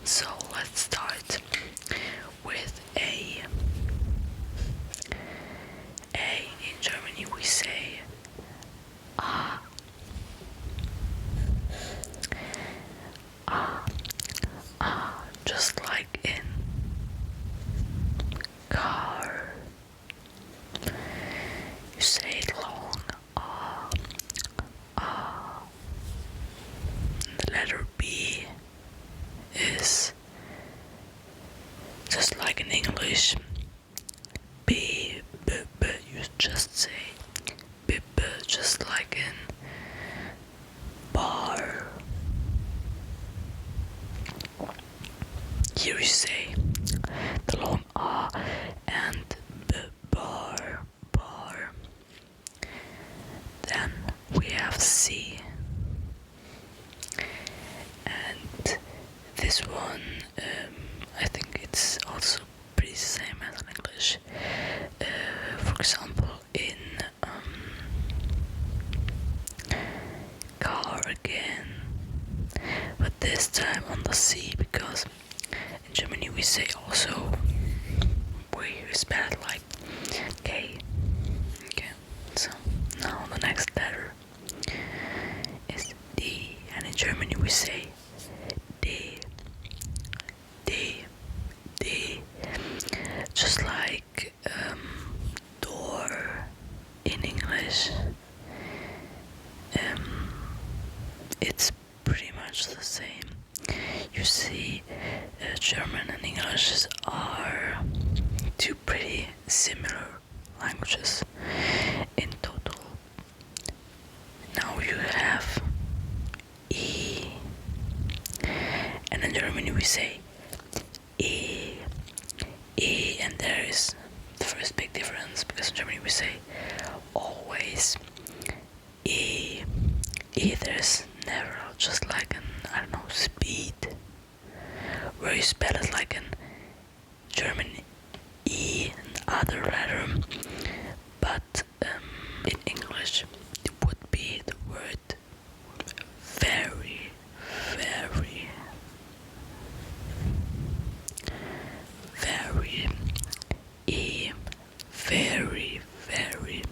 So let's start with A. A in Germany we say ah. Ah, ah, just like in car. You say it long. Ah, ah. The letter B is just like in English. B, b, b. You just say b, b, just like in bar. Here you say the long A and b, bar, bar. Then we have C. And this one, I think it's also pretty same as in English. For example, in car again, but this time on the C, because in Germany we say also, we spell it like K. Okay, so now the next letter is D, and in Germany we say D, D, D, just like door in English. It's pretty much the same. You see, German and English are two pretty similar languages in total. Now you have E, and in Germany we say E, E, and there is the first big difference, because in Germany we say always E, E, there's never just like an, I don't know, speed, where you spell it like in German E, another letter, but in English it would be the word very, very, very, E, very, very,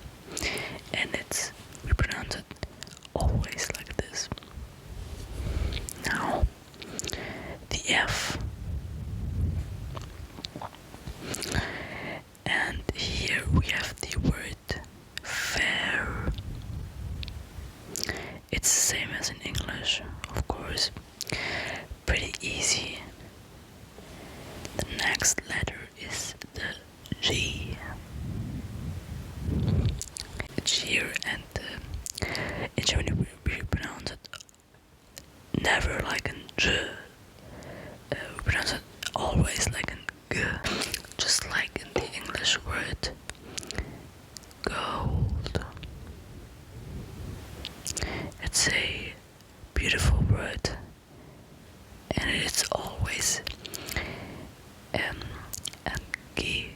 and we pronounce it always like this. Now, the F. And here we have the word fair. It's the same as in English, of course. Pretty easy. The next letter is the G. It's here, and in Germany we pronounce it never like an J. We pronounce it always like an G, just like in the English word gold. It's a beautiful word, and it's always and G,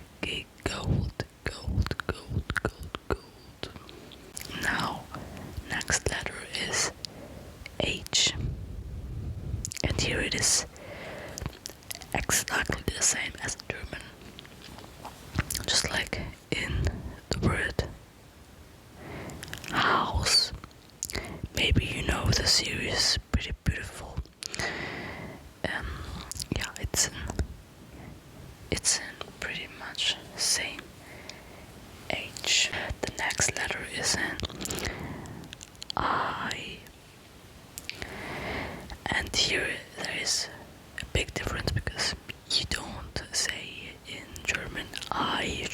gold, gold, gold, gold, gold. Now, next letter is H, and here it is exactly the same as in German, just like in the word house. Maybe you know the series Pretty Beautiful. Yeah, it's in pretty much same H. The next letter is in I, and here there is a big difference, because you don't say in German I,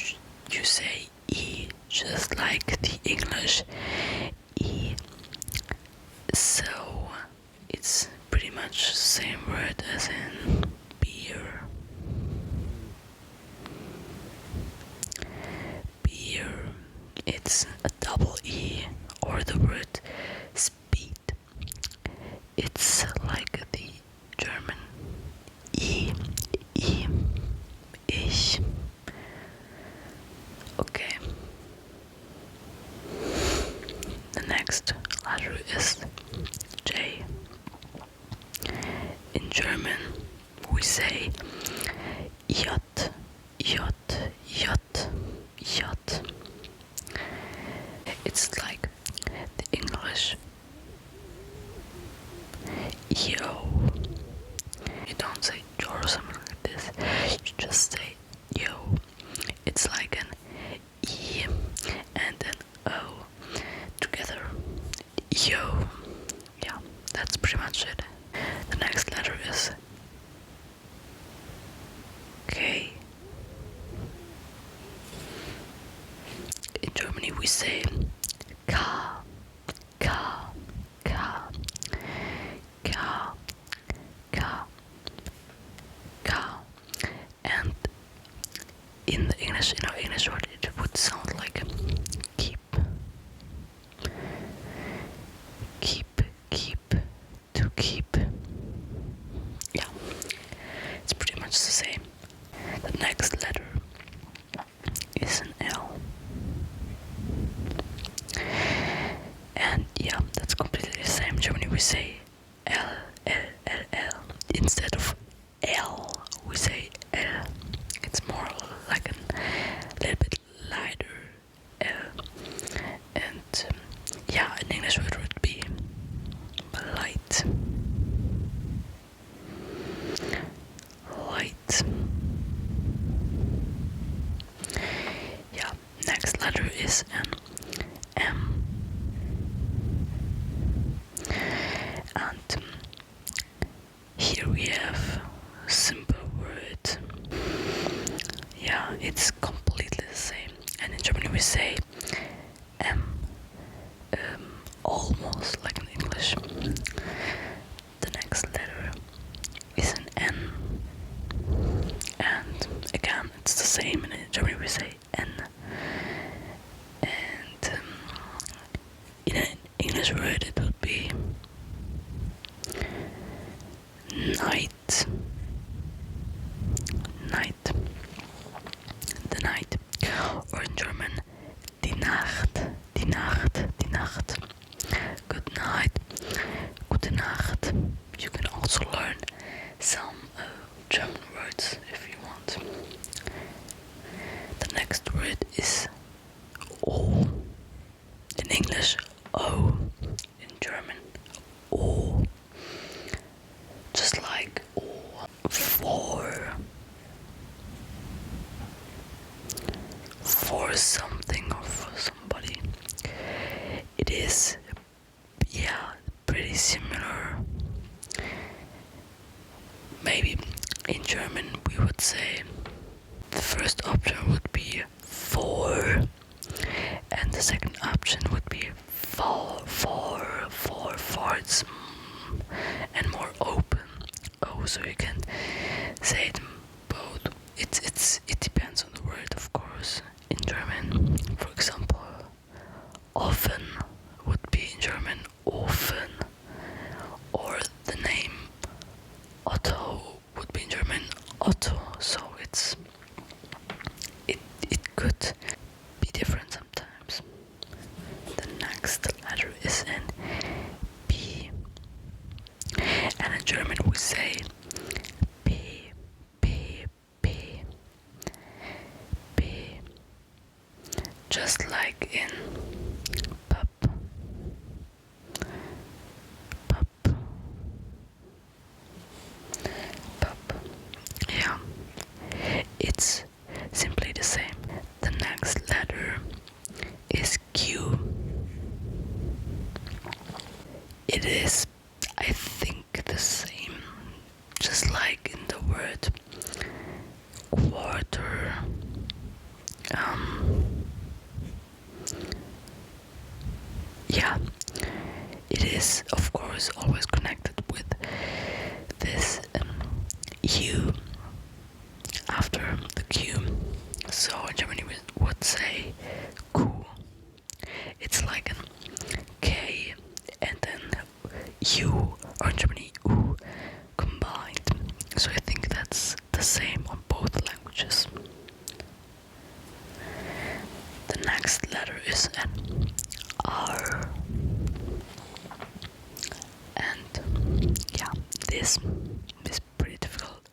you say E, just like the English E. So it's pretty much the same word as in beer. Beer, it's a double E, or the word speed. It's like the German E, E, ich. Okay. The next letter is J. In German, we we say yacht, yacht, yacht, yacht. It's like the English yo. You don't say yo or something like this. You just say yo. It's like an E and an O together. Yo. Yeah, that's pretty much it. The next letter is K. In Germany we say K, K, K, K, K, K. And in the English, in our English word, it would sound like keep, keep, keep, to keep. Yeah, it's pretty much the same. The next letter is an L. And yeah, that's completely the same. In Germany we say L, L, L, L. Instead of L, we say L. It's more like a little bit lighter L. And yeah, an English word would be light. Light. Yeah, next letter is an M. And here we have a simple word. Yeah, it's completely the same. And in Germany we say M, almost like in English. The next letter is an N. And again, it's the same. And in Germany we say N. And in an English word it would be night. Night. The night. Or in German, die Nacht. Die Nacht. Die Nacht. Good night. Gute Nacht. You can also learn some German words if you want. The next word is O. In English, O. In German, O. Just like O. For. For something or for somebody. It is, yeah, pretty similar. Maybe in German we would say the first option would be for, and the second option would be for. It's and more open. Oh, so you can say it both. It depends on the word, of course. In German, for example, offen would be in German offen, or the name Otto would be in German Otto. So it could be different sometimes. The next letter is an P, and in German we say P, P, P, P, just like in pub, pub, pub. Yeah, it's simply the same. The next letter is Q. It is, I think, the same, just like in the word quarter. Yeah, it is, of course, always connected with this U after the Q. So in Germany we would say Q. It's like a K and then U, or in Germany U combined. So I think that's the same on both languages. The next letter is an R. And yeah, this is pretty difficult.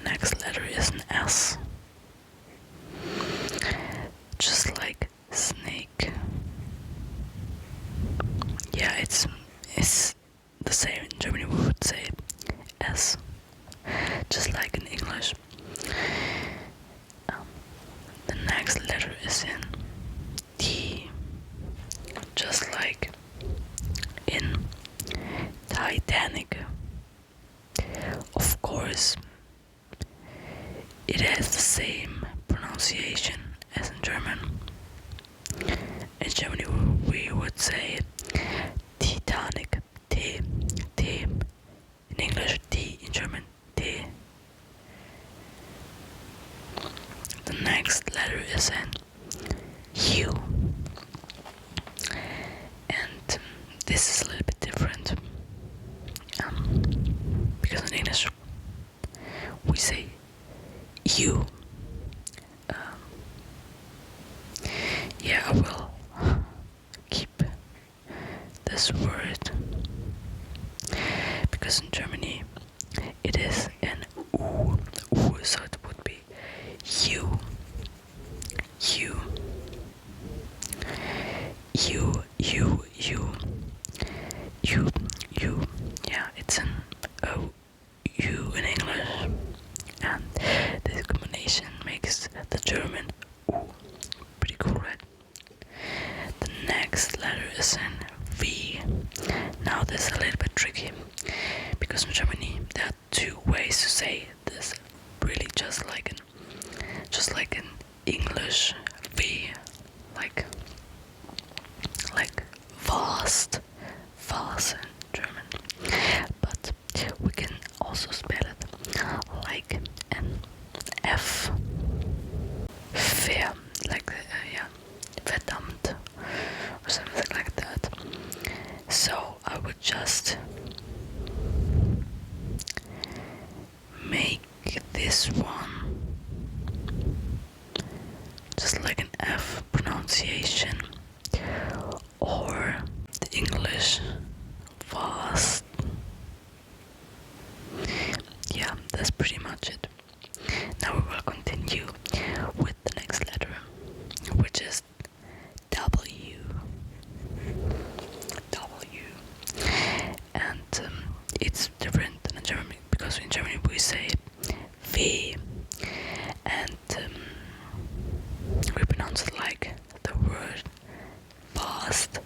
next letter is an S. Just like snake. Yeah, it's the same. In Germany we would say S, just like in English. The next letter is in T, just like in Titanic. Of course, it has the same pronunciation as in German. In Germany we would say Titanic, T, T. In English, T. In German, T. The next letter is in U. And this is a little bit different. Because in English we say U. Yeah, I will keep this word because in Germany it is an U, so it would be U, U, U, U, U, U, U. Yeah, it's an O, U in English, and this combination makes the German U. Pretty cool, right? The next letter is in V. Now this is a little bit tricky because in Germany there are two ways to say this, really just like in English V, like fast in German, but we can also spell it like an F, fair, like yeah, verdammt, or something like that. So I would just make this one just like an F pronunciation, or the English fast. Yeah, that's pretty much it. Now we will continue with the next letter, which is W. W. And it's different than in Germany because in Germany we say V, and we pronounce it like the word fast.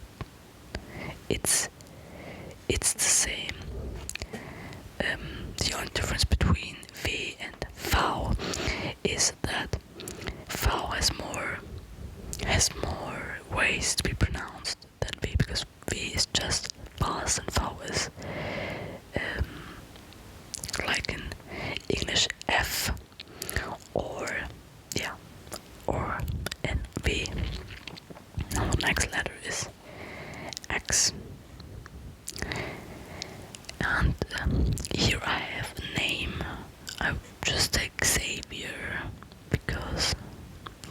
It's the same. The only difference between V and V is that V has more ways to be pronounced than V, because V is just fast and V is like in English F, or in V. Now the next letter is X. And here I have a name. I just take Xavier because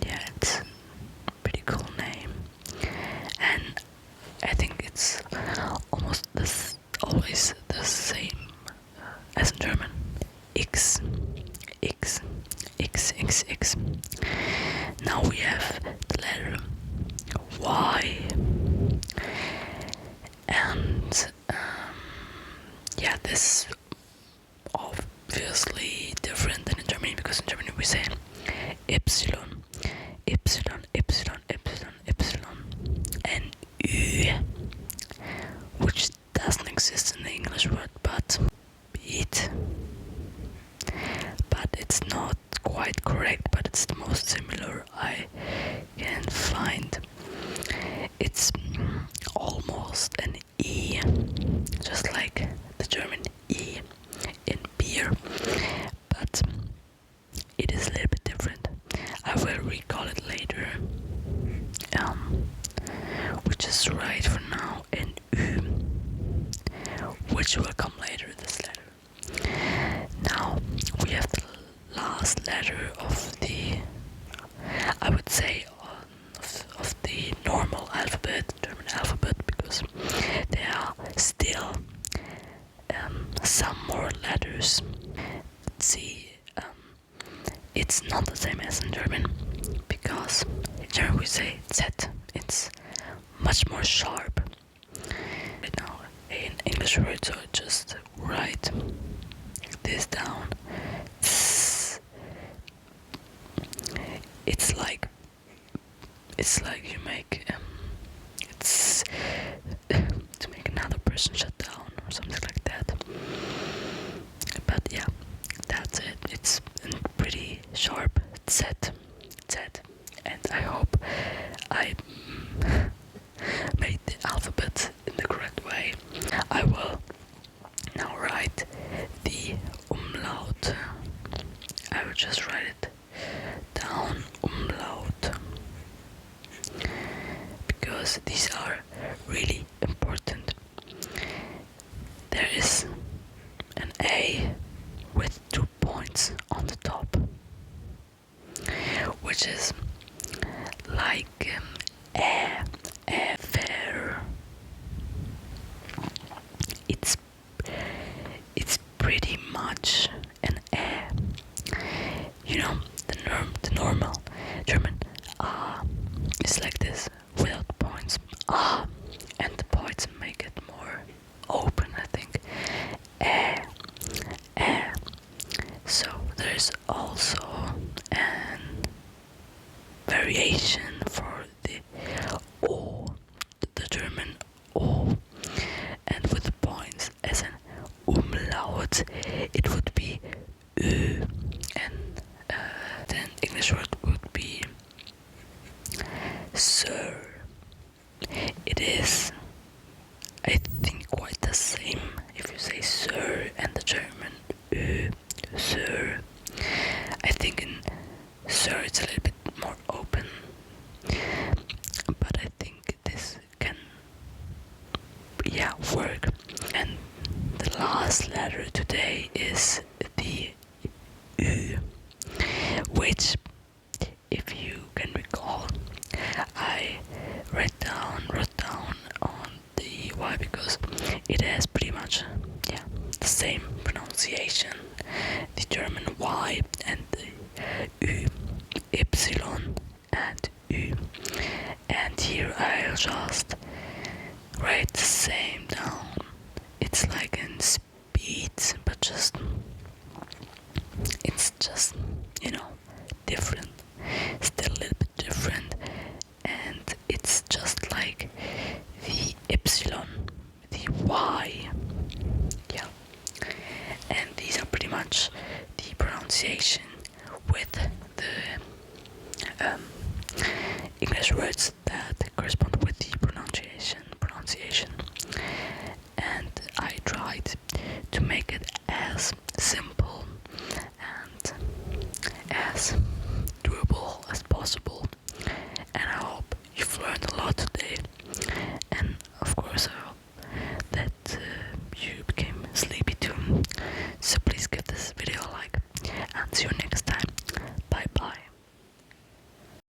yeah, it's a pretty cool name, and I think it's almost always the same as in German. X, X, X, X, X. Now we have the letter Y, and yeah, this is obviously different than in Germany, because in Germany we say Epsilon, Epsilon, Epsilon, Epsilon, Epsilon, and Ü, which doesn't exist in the English word, but it's not quite correct, but it's the most similar I can find. It's almost an E, just like the German E in beer, but it is a little bit different. I will recall it later, which is right for now, and Ü, which will come later, this letter. Now we have the last letter of the, I would say, of the normal alphabet, German alphabet, because there are still some more letters. Let's see, it's not the same as in German, because in German we say Z. It's much more sharp. Right now, in English words, so I just write this down. It's like you make it's to make another person shut down or something like that. But yeah, that's it. It's a pretty sharp Z, and I hope I made the alphabet in the correct way. I will now write the umlaut. I will just write it down, umlaut, because these are really important. There is an A with 2 points on the top, which is like fair. It's pretty much an you know, the normal German is like this without points. And the points make it more open, I think. So there's also an variation for the O, the German O, and with the points as an umlaut, it would be Ö, and then English word would be sir. It is, I think, quite the same if you say sir and the German Ö, sir. I think in sir it's a little bit more open, but I think this can, yeah, work. And the last letter today is the U, which, if you can recall, I wrote down on the Y because it has pretty much, yeah, the same pronunciation, the German Y and the U, Ypsilon and U. And here I'll just write the same down. It's like in speed, but it's just, you know, different, still a little bit different, and it's just like the epsilon, the Y, yeah, and these are pretty much the pronunciation with the English words that correspond with the pronunciation, and I tried to make it as simple and as doable as possible, and I hope you've learned a lot today, and of course I hope that you became sleepy too. So please give this video a like, and see you next time.